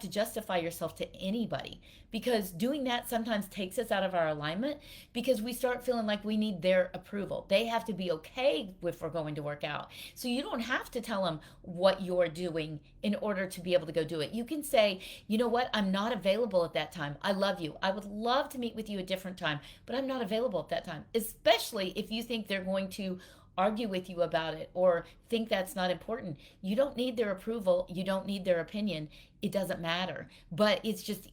to justify yourself to anybody, because doing that sometimes takes us out of our alignment, because we start feeling like we need their approval. They have to be okay if we're going to work out. So you don't have to tell them what you're doing in order to be able to go do it. You can say, you know what, I'm not available at that time. I love you. I would love to meet with you a different time, but I'm not available at that time, especially if you think they're going to argue with you about it or think that's not important. You don't need their approval. You don't need their opinion. It doesn't matter. But it's just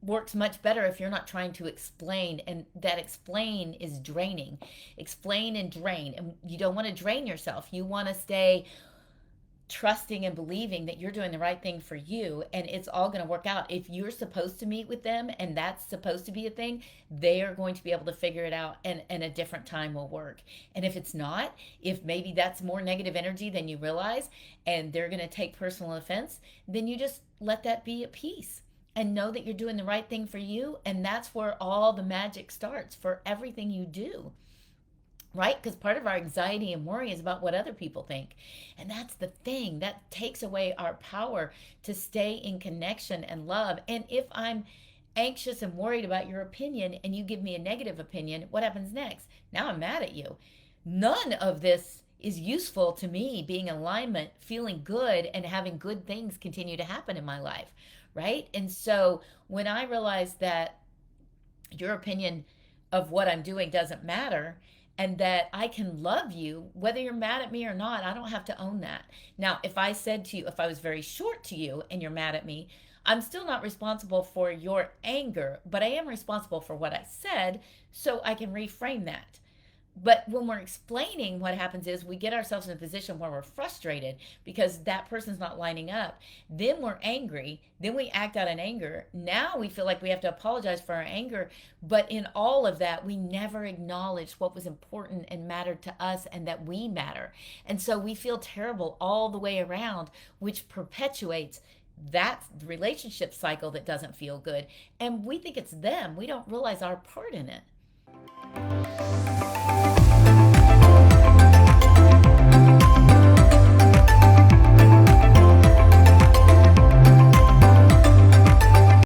works much better if you're not trying to explain, and that explain is draining. Explain and drain. And you don't want to drain yourself. You want to stay trusting and believing that you're doing the right thing for you, and it's all going to work out. If you're supposed to meet with them and that's supposed to be a thing, they are going to be able to figure it out, and a different time will work. And if it's not, if maybe that's more negative energy than you realize and they're going to take personal offense, then you just let that be at peace and know that you're doing the right thing for you. And that's where all the magic starts for everything you do, right? Because part of our anxiety and worry is about what other people think. And that's the thing that takes away our power to stay in connection and love. And if I'm anxious and worried about your opinion and you give me a negative opinion, what happens next? Now I'm mad at you. None of this is useful to me being in alignment, feeling good, and having good things continue to happen in my life, right? And so when I realize that your opinion of what I'm doing doesn't matter, and that I can love you whether you're mad at me or not, I don't have to own that. Now, if I said to you, if I was very short to you and you're mad at me, I'm still not responsible for your anger, but I am responsible for what I said, so I can reframe that. But when we're explaining, what happens is we get ourselves in a position where we're frustrated because that person's not lining up. Then we're angry. Then we act out in anger. Now we feel like we have to apologize for our anger. But in all of that, we never acknowledged what was important and mattered to us, and that we matter. And so we feel terrible all the way around, which perpetuates that relationship cycle that doesn't feel good. And we think it's them. We don't realize our part in it.